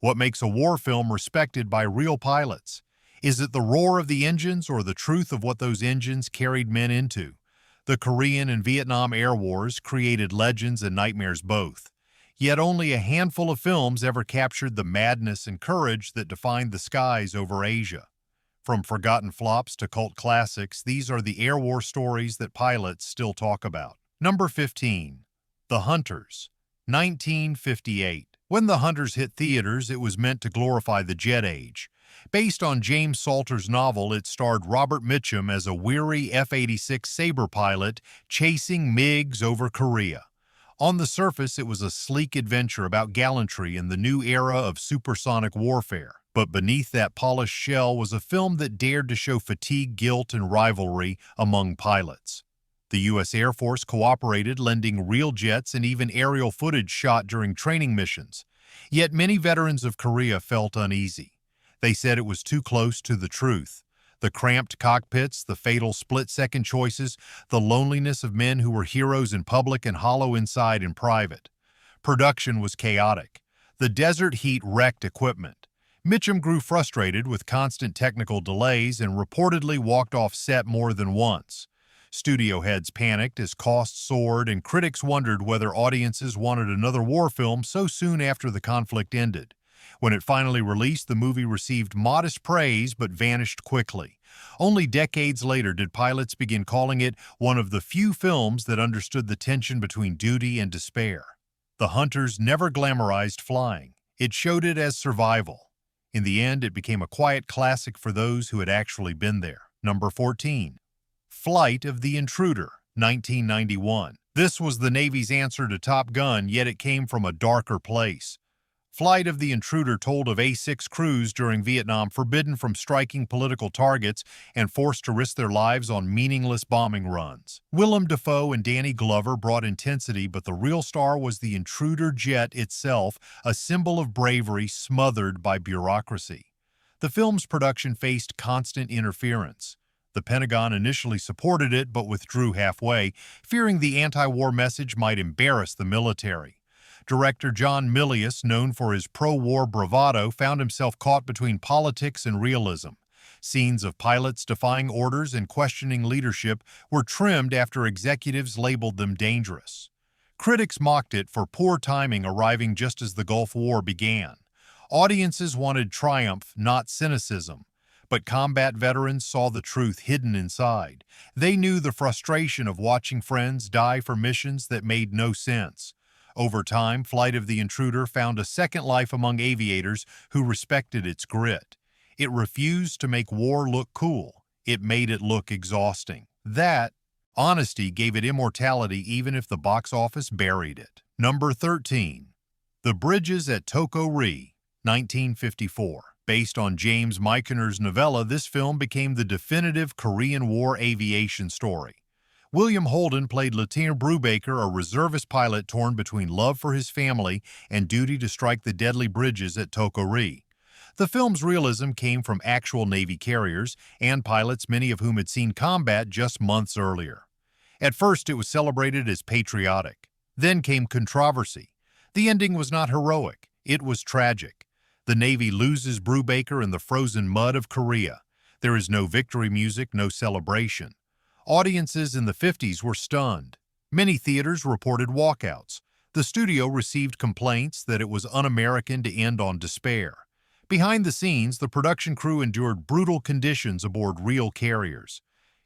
What makes a war film respected by real pilots? Is it the roar of the engines or the truth of what those engines carried men into? The Korean and Vietnam Air Wars created legends and nightmares both. Yet only a handful of films ever captured the madness and courage that defined the skies over Asia. From forgotten flops to cult classics, these are the air war stories that pilots still talk about. Number 15. The Hunters, 1958. When The Hunters hit theaters, it was meant to glorify the jet age. Based on James Salter's novel, it starred Robert Mitchum as a weary F-86 Sabre pilot chasing MiGs over Korea. On the surface, it was a sleek adventure about gallantry in the new era of supersonic warfare. But beneath that polished shell was a film that dared to show fatigue, guilt, and rivalry among pilots. The U.S. Air Force cooperated, lending real jets and even aerial footage shot during training missions. Yet many veterans of Korea felt uneasy. They said it was too close to the truth. The cramped cockpits, the fatal split-second choices, the loneliness of men who were heroes in public and hollow inside in private. Production was chaotic. The desert heat wrecked equipment. Mitchum grew frustrated with constant technical delays and reportedly walked off set more than once. Studio heads panicked as costs soared, and critics wondered whether audiences wanted another war film so soon after the conflict ended. When it finally released, the movie received modest praise but vanished quickly. Only decades later did pilots begin calling it one of the few films that understood the tension between duty and despair. The Hunters never glamorized flying. It showed it as survival. In the end, it became a quiet classic for those who had actually been there. Number 14. Flight of the Intruder, 1991. This was the Navy's answer to Top Gun, yet it came from a darker place. Flight of the Intruder told of A-6 crews during Vietnam forbidden from striking political targets and forced to risk their lives on meaningless bombing runs. Willem Dafoe and Danny Glover brought intensity, but the real star was the Intruder jet itself, a symbol of bravery smothered by bureaucracy. The film's production faced constant interference. The Pentagon initially supported it but withdrew halfway, fearing the anti-war message might embarrass the military. Director John Milius, known for his pro-war bravado, found himself caught between politics and realism. Scenes of pilots defying orders and questioning leadership were trimmed after executives labeled them dangerous. Critics mocked it for poor timing, arriving just as the Gulf War began. Audiences wanted triumph, not cynicism. But combat veterans saw the truth hidden inside. They knew the frustration of watching friends die for missions that made no sense. Over time, Flight of the Intruder found a second life among aviators who respected its grit. It refused to make war look cool. It made it look exhausting. That honesty gave it immortality even if the box office buried it. Number 13. The Bridges at Toko-Ri, 1954. Based on James Michener's novella, this film became the definitive Korean War aviation story. William Holden played Lieutenant Brubaker, a reservist pilot torn between love for his family and duty to strike the deadly bridges at Toko-Ri. The film's realism came from actual Navy carriers and pilots, many of whom had seen combat just months earlier. At first, it was celebrated as patriotic. Then came controversy. The ending was not heroic. It was tragic. The Navy loses Brubaker in the frozen mud of Korea. There is no victory music, no celebration. Audiences in the 50s were stunned. Many theaters reported walkouts. The studio received complaints that it was un-American to end on despair. Behind the scenes, the production crew endured brutal conditions aboard real carriers.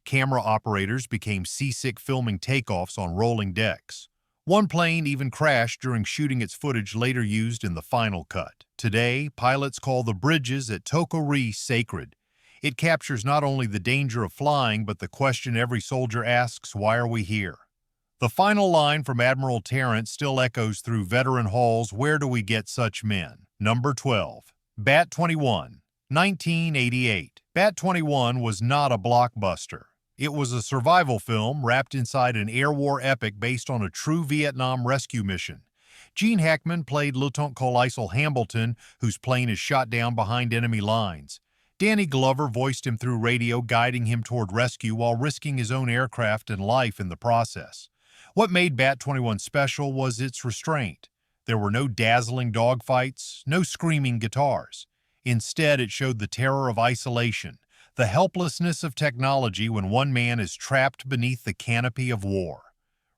Camera operators became seasick filming takeoffs on rolling decks. One plane even crashed during shooting its footage later used in the final cut. Today, pilots call the bridges at Toko-Ri sacred. It captures not only the danger of flying, but the question every soldier asks, why are we here? The final line from Admiral Tarrant still echoes through veteran halls, where do we get such men? Number 12. Bat-21, 1988. Bat-21 was not a blockbuster. It was a survival film wrapped inside an air war epic based on a true Vietnam rescue mission. Gene Hackman played Lieutenant Col Hambleton, whose plane is shot down behind enemy lines. Danny Glover voiced him through radio, guiding him toward rescue while risking his own aircraft and life in the process. What made Bat-21 special was its restraint. There were no dazzling dogfights, no screaming guitars. Instead, it showed the terror of isolation, the helplessness of technology when one man is trapped beneath the canopy of war.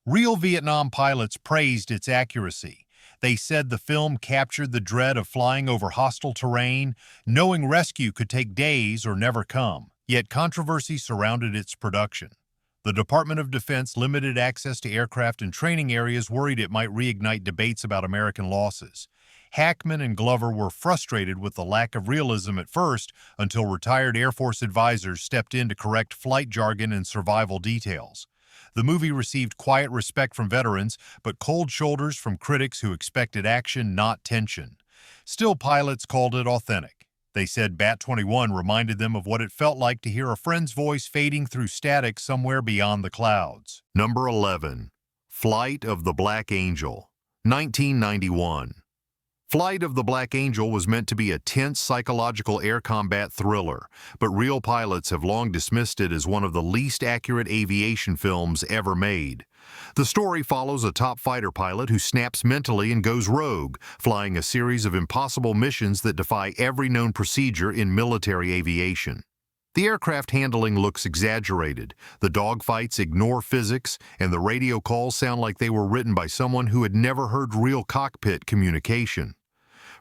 Real Vietnam pilots praised its accuracy. They said the film captured the dread of flying over hostile terrain, knowing rescue could take days or never come. Yet controversy surrounded its production. The Department of Defense limited access to aircraft and training areas, worried it might reignite debates about American losses. Hackman and Glover were frustrated with the lack of realism at first, until retired Air Force advisors stepped in to correct flight jargon and survival details. The movie received quiet respect from veterans, but cold shoulders from critics who expected action, not tension. Still, pilots called it authentic. They said Bat-21 reminded them of what it felt like to hear a friend's voice fading through static somewhere beyond the clouds. Number 11. Flight of the Black Angel, 1991. Flight of the Black Angel was meant to be a tense psychological air combat thriller, but real pilots have long dismissed it as one of the least accurate aviation films ever made. The story follows a top fighter pilot who snaps mentally and goes rogue, flying a series of impossible missions that defy every known procedure in military aviation. The aircraft handling looks exaggerated, the dogfights ignore physics, and the radio calls sound like they were written by someone who had never heard real cockpit communication.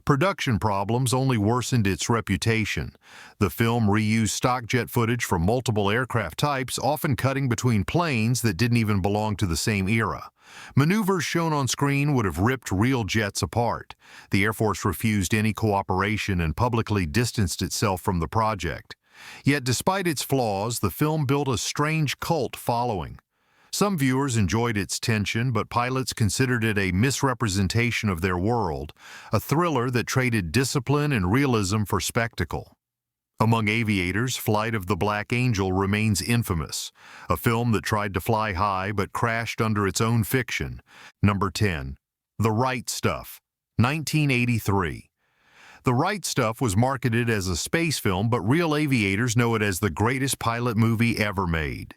Production problems only worsened its reputation. The film reused stock jet footage from multiple aircraft types, often cutting between planes that didn't even belong to the same era. Maneuvers shown on screen would have ripped real jets apart. The Air Force refused any cooperation and publicly distanced itself from the project. Yet despite its flaws, the film built a strange cult following. Some viewers enjoyed its tension, but pilots considered it a misrepresentation of their world, a thriller that traded discipline and realism for spectacle. Among aviators, Flight of the Black Angel remains infamous, a film that tried to fly high but crashed under its own fiction. Number 10. The Right Stuff, 1983. The Right Stuff was marketed as a space film, but real aviators know it as the greatest pilot movie ever made.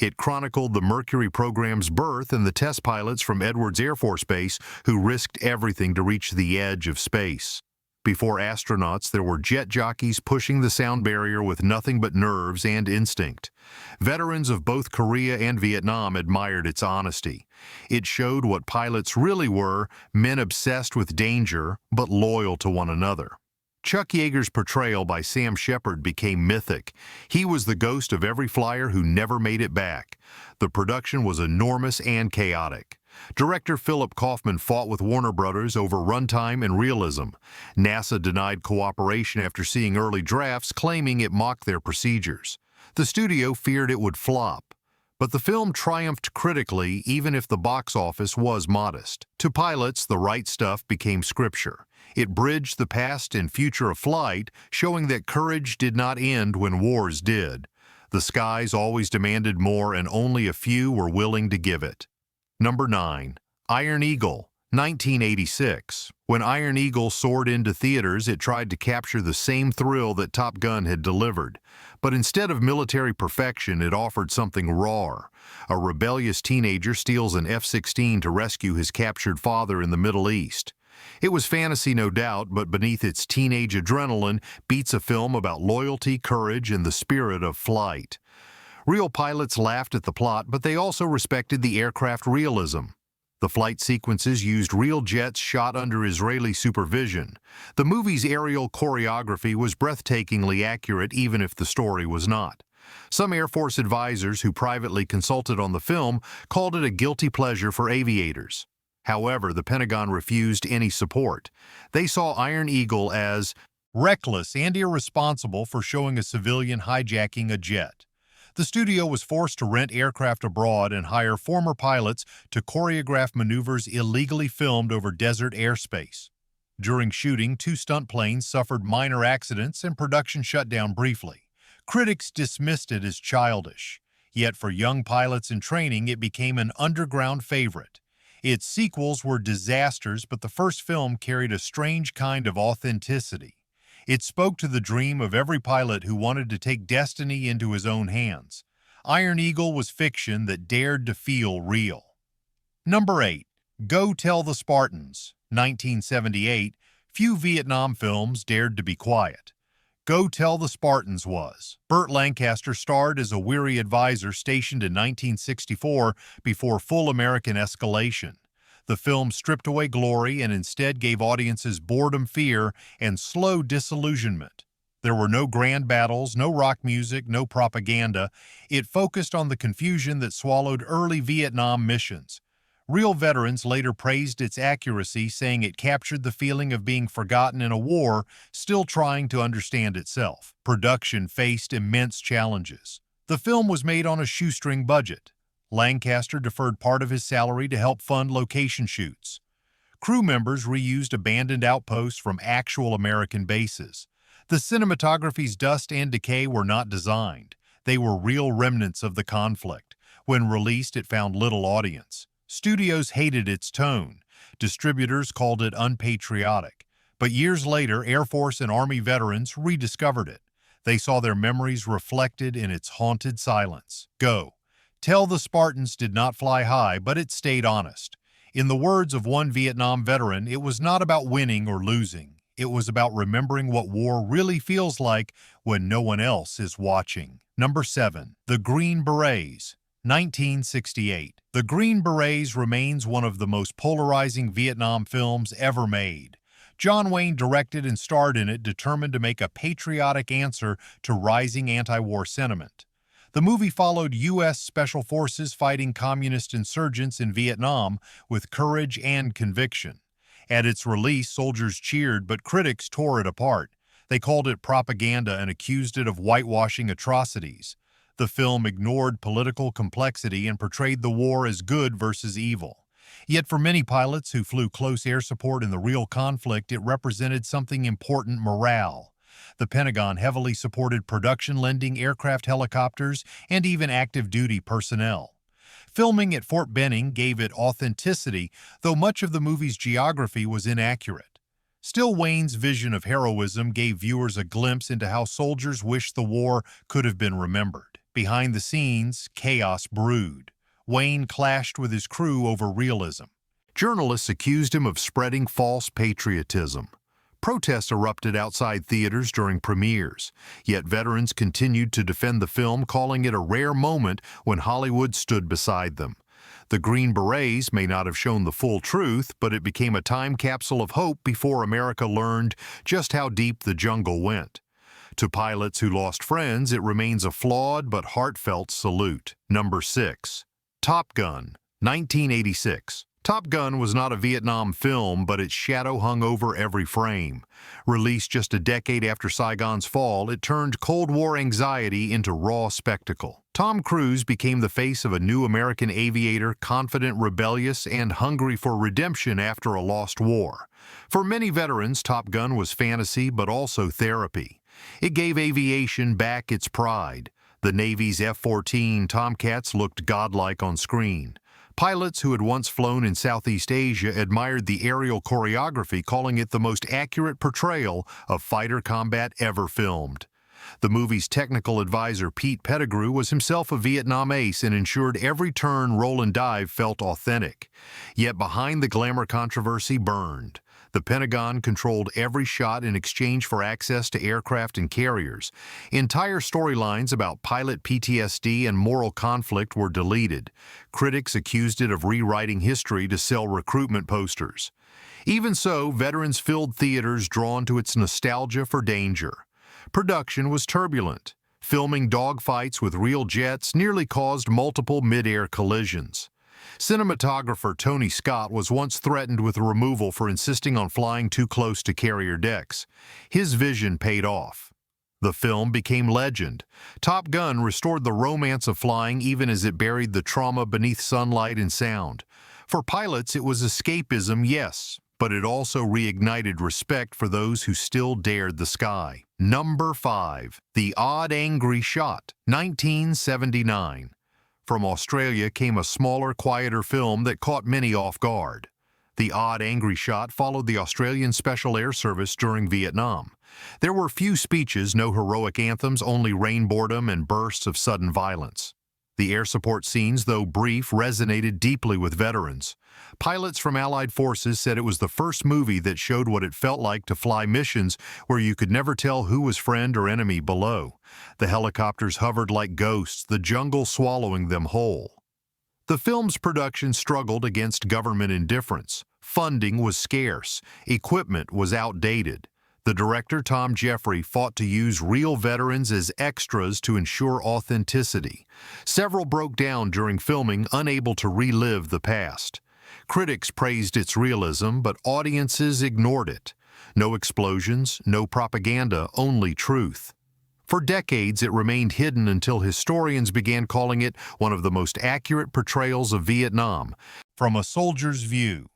It chronicled the Mercury program's birth and the test pilots from Edwards Air Force Base who risked everything to reach the edge of space. Before astronauts, there were jet jockeys pushing the sound barrier with nothing but nerves and instinct. Veterans of both Korea and Vietnam admired its honesty. It showed what pilots really were, men obsessed with danger but loyal to one another. Chuck Yeager's portrayal by Sam Shepard became mythic. He was the ghost of every flyer who never made it back. The production was enormous and chaotic. Director Philip Kaufman fought with Warner Brothers over runtime and realism. NASA denied cooperation after seeing early drafts, claiming it mocked their procedures. The studio feared it would flop. But the film triumphed critically, even if the box office was modest. To pilots, The Right Stuff became scripture. It bridged the past and future of flight, showing that courage did not end when wars did. The skies always demanded more, and only a few were willing to give it. Number 9. Iron Eagle, 1986. When Iron Eagle soared into theaters, it tried to capture the same thrill that Top Gun had delivered. But instead of military perfection, it offered something raw. A rebellious teenager steals an F-16 to rescue his captured father in the Middle East. It was fantasy, no doubt, but beneath its teenage adrenaline beats a film about loyalty, courage, and the spirit of flight. Real pilots laughed at the plot, but they also respected the aircraft realism. The flight sequences used real jets shot under Israeli supervision. The movie's aerial choreography was breathtakingly accurate, even if the story was not. Some Air Force advisors who privately consulted on the film called it a guilty pleasure for aviators. However, the Pentagon refused any support. They saw Iron Eagle as reckless and irresponsible for showing a civilian hijacking a jet. The studio was forced to rent aircraft abroad and hire former pilots to choreograph maneuvers illegally filmed over desert airspace. During shooting, 2 stunt planes suffered minor accidents and production shut down briefly. Critics dismissed it as childish. Yet for young pilots in training, it became an underground favorite. Its sequels were disasters, but the first film carried a strange kind of authenticity. It spoke to the dream of every pilot who wanted to take destiny into his own hands. Iron Eagle was fiction that dared to feel real. Number 8. Go Tell the Spartans, 1978. Few Vietnam films dared to be quiet. Go Tell the Spartans was. Burt Lancaster starred as a weary advisor stationed in 1964 before full American escalation. The film stripped away glory and instead gave audiences boredom, fear, and slow disillusionment. There were no grand battles, no rock music, no propaganda. It focused on the confusion that swallowed early Vietnam missions. Real veterans later praised its accuracy, saying it captured the feeling of being forgotten in a war still trying to understand itself. Production faced immense challenges. The film was made on a shoestring budget. Lancaster deferred part of his salary to help fund location shoots. Crew members reused abandoned outposts from actual American bases. The cinematography's dust and decay were not designed. They were real remnants of the conflict. When released, it found little audience. Studios hated its tone. Distributors called it unpatriotic. But years later, Air Force and Army veterans rediscovered it. They saw their memories reflected in its haunted silence. Go Tell the Spartans did not fly high, but it stayed honest. In the words of one Vietnam veteran, it was not about winning or losing. It was about remembering what war really feels like when no one else is watching. Number 7. The Green Berets, 1968. The Green Berets remains one of the most polarizing Vietnam films ever made. John Wayne directed and starred in it, determined to make a patriotic answer to rising anti-war sentiment. The movie followed U.S. Special Forces fighting communist insurgents in Vietnam with courage and conviction. At its release, soldiers cheered, but critics tore it apart. They called it propaganda and accused it of whitewashing atrocities. The film ignored political complexity and portrayed the war as good versus evil. Yet for many pilots who flew close air support in the real conflict, it represented something important: morale. The Pentagon heavily supported production-lending aircraft, helicopters, and even active-duty personnel. Filming at Fort Benning gave it authenticity, though much of the movie's geography was inaccurate. Still, Wayne's vision of heroism gave viewers a glimpse into how soldiers wished the war could have been remembered. Behind the scenes, chaos brewed. Wayne clashed with his crew over realism. Journalists accused him of spreading false patriotism. Protests erupted outside theaters during premieres, yet veterans continued to defend the film, calling it a rare moment when Hollywood stood beside them. The Green Berets may not have shown the full truth, but it became a time capsule of hope before America learned just how deep the jungle went. To pilots who lost friends, it remains a flawed but heartfelt salute. Number 6. Top Gun, 1986. Top Gun was not a Vietnam film, but its shadow hung over every frame. Released just a decade after Saigon's fall, it turned Cold War anxiety into raw spectacle. Tom Cruise became the face of a new American aviator, confident, rebellious, and hungry for redemption after a lost war. For many veterans, Top Gun was fantasy, but also therapy. It gave aviation back its pride. The Navy's F-14 Tomcats looked godlike on screen. Pilots who had once flown in Southeast Asia admired the aerial choreography, calling it the most accurate portrayal of fighter combat ever filmed. The movie's technical advisor, Pete Pettigrew, was himself a Vietnam ace and ensured every turn, roll, and dive felt authentic. Yet behind the glamour, controversy burned. The Pentagon controlled every shot in exchange for access to aircraft and carriers. Entire storylines about pilot PTSD and moral conflict were deleted. Critics accused it of rewriting history to sell recruitment posters. Even so, veterans filled theaters, drawn to its nostalgia for danger. Production was turbulent. Filming dogfights with real jets nearly caused multiple mid-air collisions. Cinematographer Tony Scott was once threatened with removal for insisting on flying too close to carrier decks. His vision paid off. The film became legend. Top Gun restored the romance of flying even as it buried the trauma beneath sunlight and sound. For pilots, it was escapism, yes, but it also reignited respect for those who still dared the sky. Number 5. The Odd Angry Shot, 1979. From Australia came a smaller, quieter film that caught many off guard. The Odd Angry Shot followed the Australian Special Air Service during Vietnam. There were few speeches, no heroic anthems, only rain boredom and bursts of sudden violence. The air support scenes, though brief, resonated deeply with veterans. Pilots from Allied forces said it was the first movie that showed what it felt like to fly missions where you could never tell who was friend or enemy below. The helicopters hovered like ghosts, the jungle swallowing them whole. The film's production struggled against government indifference. Funding was scarce. Equipment was outdated. The director, Tom Jeffrey, fought to use real veterans as extras to ensure authenticity. Several broke down during filming, unable to relive the past. Critics praised its realism, but audiences ignored it. No explosions, no propaganda, only truth. For decades, it remained hidden until historians began calling it one of the most accurate portrayals of Vietnam. From a soldier's view,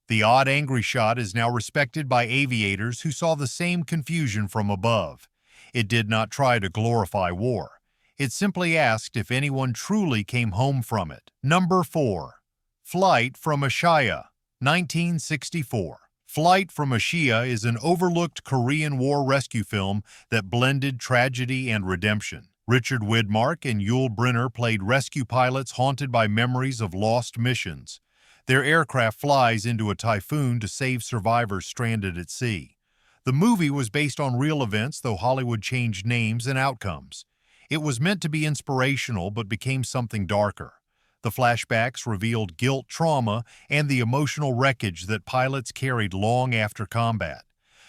the odd angry shot is now respected by aviators who saw the same confusion from above. It did not try to glorify war. It simply asked if anyone truly came home from it. Number 4. Flight from Ashiya, 1964. Flight from Ashiya is an overlooked Korean War rescue film that blended tragedy and redemption. Richard Widmark and Yul Brynner played rescue pilots haunted by memories of lost missions. Their aircraft flies into a typhoon to save survivors stranded at sea. The movie was based on real events, though Hollywood changed names and outcomes. It was meant to be inspirational, but became something darker. The flashbacks revealed guilt, trauma, and the emotional wreckage that pilots carried long after combat.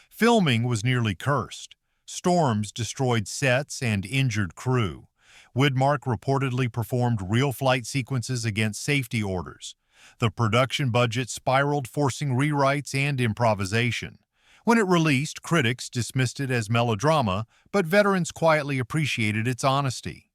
Filming was nearly cursed. Storms destroyed sets and injured crew. Widmark reportedly performed real flight sequences against safety orders. The production budget spiraled, forcing rewrites and improvisation. When it released, critics dismissed it as melodrama, but veterans quietly appreciated its honesty.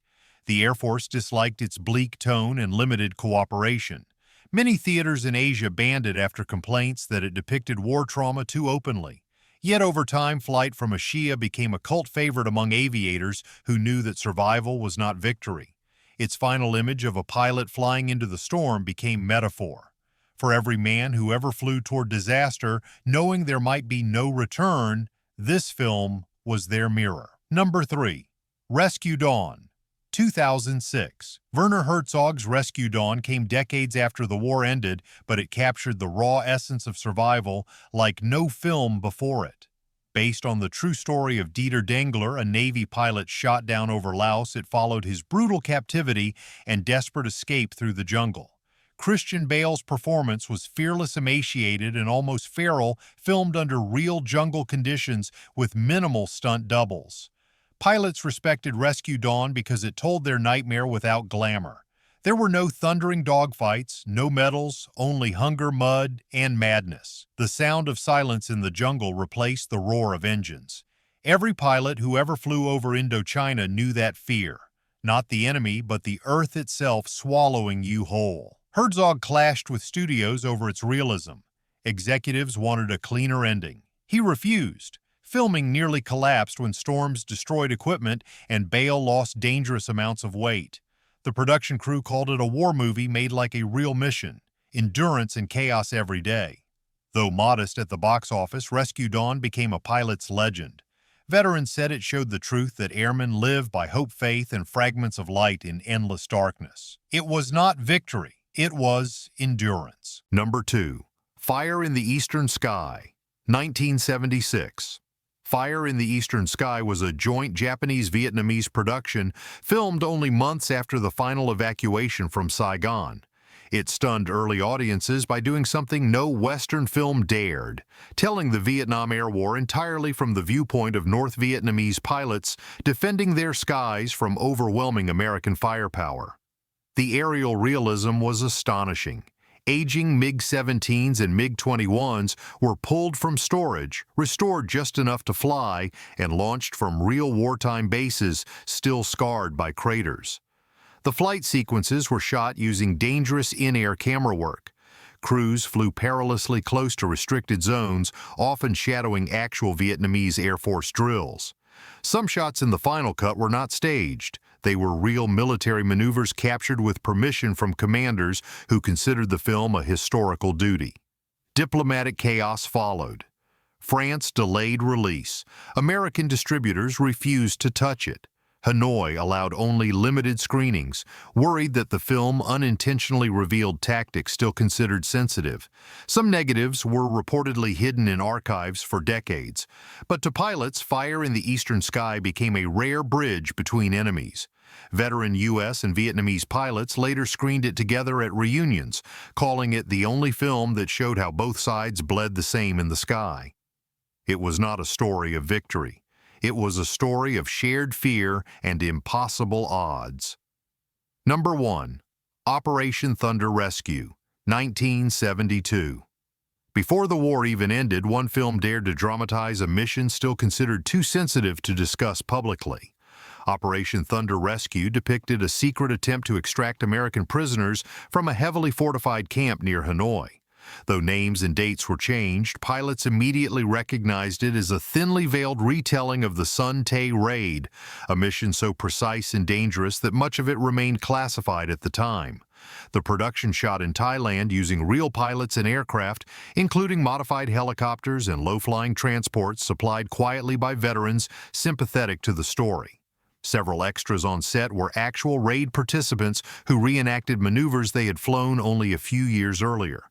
The Air Force disliked its bleak tone and limited cooperation. Many theaters in Asia banned it after complaints that it depicted war trauma too openly. Yet over time, Flight from Ashiya became a cult favorite among aviators who knew that survival was not victory. Its final image of a pilot flying into the storm became metaphor. For every man who ever flew toward disaster, knowing there might be no return, this film was their mirror. Number 3. Rescue Dawn, 2006. Werner Herzog's Rescue Dawn came decades after the war ended, but it captured the raw essence of survival like no film before it. Based on the true story of Dieter Dengler, a Navy pilot shot down over Laos, it followed his brutal captivity and desperate escape through the jungle. Christian Bale's performance was fearless, emaciated, and almost feral, filmed under real jungle conditions with minimal stunt doubles. Pilots respected Rescue Dawn because it told their nightmare without glamour. There were no thundering dogfights, no medals, only hunger, mud, and madness. The sound of silence in the jungle replaced the roar of engines. Every pilot who ever flew over Indochina knew that fear. Not the enemy, but the earth itself swallowing you whole. Herzog clashed with studios over its realism. Executives wanted a cleaner ending. He refused. Filming nearly collapsed when storms destroyed equipment and Bale lost dangerous amounts of weight. The production crew called it a war movie made like a real mission, endurance and chaos every day. Though modest at the box office, Rescue Dawn became a pilot's legend. Veterans said it showed the truth that airmen live by hope, faith, and fragments of light in endless darkness. It was not victory, it was endurance. Number 2. Fire in the Eastern Sky, 1976. Fire in the Eastern Sky was a joint Japanese-Vietnamese production filmed only months after the final evacuation from Saigon. It stunned early audiences by doing something no Western film dared, telling the Vietnam Air War entirely from the viewpoint of North Vietnamese pilots defending their skies from overwhelming American firepower. The aerial realism was astonishing. Aging MiG-17s and MiG-21s were pulled from storage, restored just enough to fly, and launched from real wartime bases still scarred by craters. The flight sequences were shot using dangerous in-air camera work. Crews flew perilously close to restricted zones, often shadowing actual Vietnamese Air Force drills. Some shots in the final cut were not staged. They were real military maneuvers captured with permission from commanders who considered the film a historical duty. Diplomatic chaos followed. France delayed release. American distributors refused to touch it. Hanoi allowed only limited screenings, worried that the film unintentionally revealed tactics still considered sensitive. Some negatives were reportedly hidden in archives for decades, but to pilots, fire in the eastern sky became a rare bridge between enemies. Veteran U.S. and Vietnamese pilots later screened it together at reunions, calling it the only film that showed how both sides bled the same in the sky. It was not a story of victory. It was a story of shared fear and impossible odds. Number 1. Operation Thunder Rescue, 1972. Before the war even ended, one film dared to dramatize a mission still considered too sensitive to discuss publicly. Operation Thunder Rescue depicted a secret attempt to extract American prisoners from a heavily fortified camp near Hanoi. Though names and dates were changed, pilots immediately recognized it as a thinly veiled retelling of the Sun Tay raid, a mission so precise and dangerous that much of it remained classified at the time. The production shot in Thailand using real pilots and aircraft, including modified helicopters and low-flying transports supplied quietly by veterans sympathetic to the story. Several extras on set were actual raid participants who reenacted maneuvers they had flown only a few years earlier.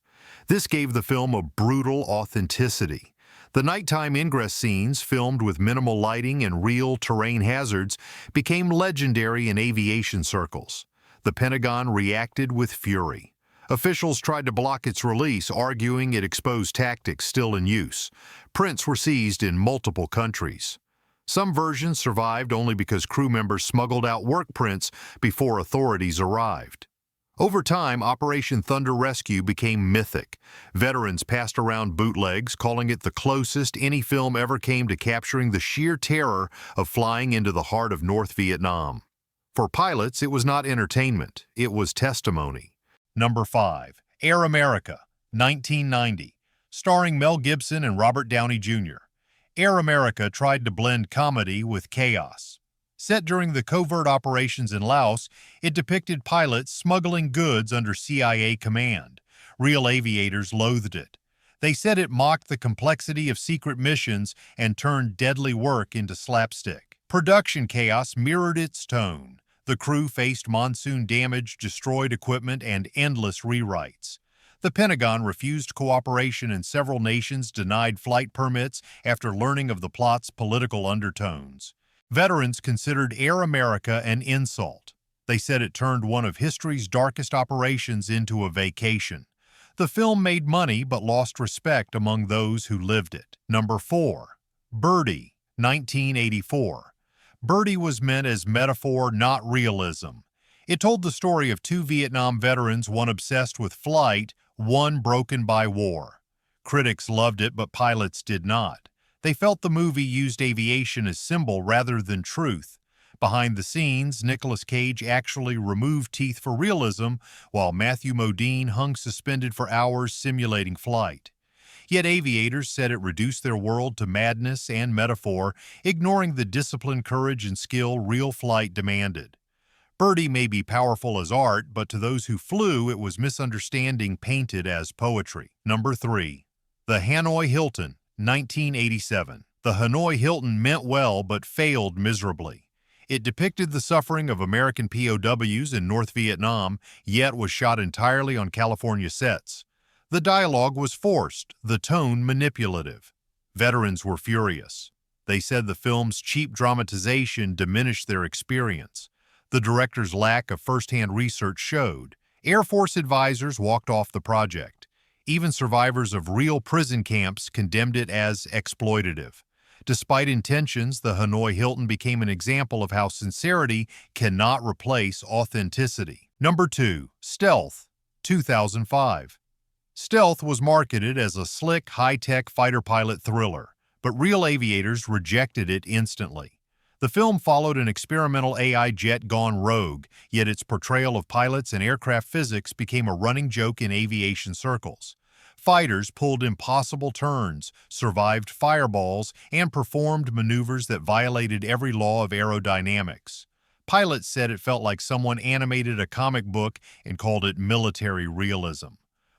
This gave the film a brutal authenticity. The nighttime ingress scenes, filmed with minimal lighting and real terrain hazards, became legendary in aviation circles. The Pentagon reacted with fury. Officials tried to block its release, arguing it exposed tactics still in use. Prints were seized in multiple countries. Some versions survived only because crew members smuggled out work prints before authorities arrived. Over time, Operation Thunder Rescue became mythic. Veterans passed around bootlegs, calling it the closest any film ever came to capturing the sheer terror of flying into the heart of North Vietnam. For pilots, it was not entertainment, it was testimony. Number 5. Air America, 1990, starring Mel Gibson and Robert Downey Jr. Air America tried to blend comedy with chaos. Set during the covert operations in Laos, it depicted pilots smuggling goods under CIA command. Real aviators loathed it. They said it mocked the complexity of secret missions and turned deadly work into slapstick. Production chaos mirrored its tone. The crew faced monsoon damage, destroyed equipment, and endless rewrites. The Pentagon refused cooperation and several nations denied flight permits after learning of the plot's political undertones. Veterans considered Air America an insult. They said it turned one of history's darkest operations into a vacation. The film made money but lost respect among those who lived it. Number 4. Birdie, 1984. Birdie was meant as metaphor, not realism. It told the story of two Vietnam veterans, one obsessed with flight, one broken by war. Critics loved it, but pilots did not. They felt the movie used aviation as symbol rather than truth. Behind the scenes, Nicolas Cage actually removed teeth for realism, while Matthew Modine hung suspended for hours simulating flight. Yet aviators said it reduced their world to madness and metaphor, ignoring the discipline, courage, and skill real flight demanded. Birdie may be powerful as art, but to those who flew, it was misunderstanding painted as poetry. Number 3. The Hanoi Hilton, 1987. The Hanoi Hilton meant well but failed miserably. It depicted the suffering of American POWs in North Vietnam, yet was shot entirely on California sets. The dialogue was forced, the tone manipulative. Veterans were furious. They said the film's cheap dramatization diminished their experience. The director's lack of first-hand research showed. Air Force advisors walked off the project. Even survivors of real prison camps condemned it as exploitative. Despite intentions, the Hanoi Hilton became an example of how sincerity cannot replace authenticity. Number 2. Stealth, 2005. Stealth was marketed as a slick, high-tech fighter pilot thriller, but real aviators rejected it instantly. The film followed an experimental AI jet gone rogue, yet its portrayal of pilots and aircraft physics became a running joke in aviation circles. Fighters pulled impossible turns, survived fireballs, and performed maneuvers that violated every law of aerodynamics. Pilots said it felt like someone animated a comic book and called it military realism.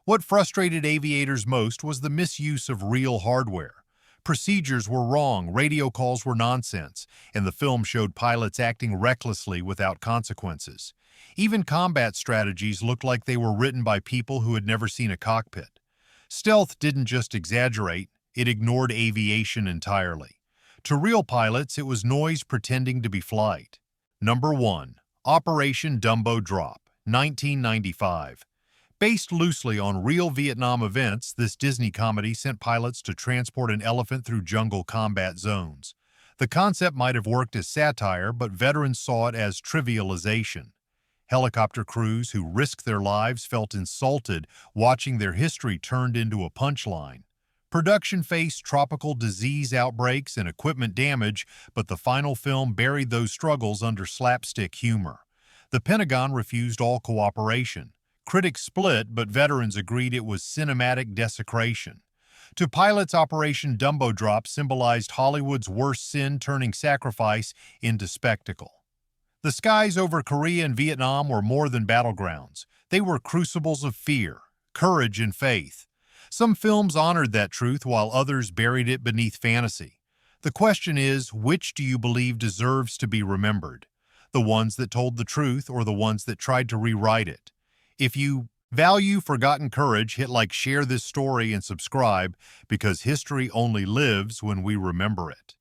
What frustrated aviators most was the misuse of real hardware. Procedures were wrong, radio calls were nonsense, and the film showed pilots acting recklessly without consequences. Even combat strategies looked like they were written by people who had never seen a cockpit. Stealth didn't just exaggerate, it ignored aviation entirely. To real pilots, it was noise pretending to be flight. Number 1. Operation Dumbo Drop, 1995. Based loosely on real Vietnam events, this Disney comedy sent pilots to transport an elephant through jungle combat zones. The concept might have worked as satire, but veterans saw it as trivialization. Helicopter crews who risked their lives felt insulted watching their history turned into a punchline. Production faced tropical disease outbreaks and equipment damage, but the final film buried those struggles under slapstick humor. The Pentagon refused all cooperation. Critics split, but veterans agreed it was cinematic desecration. To pilots, Operation Dumbo Drop symbolized Hollywood's worst sin, turning sacrifice into spectacle. The skies over Korea and Vietnam were more than battlegrounds. They were crucibles of fear, courage, and faith. Some films honored that truth while others buried it beneath fantasy. The question is, which do you believe deserves to be remembered? The ones that told the truth or the ones that tried to rewrite it? If you value forgotten courage, hit like, share this story, and subscribe, because history only lives when we remember it.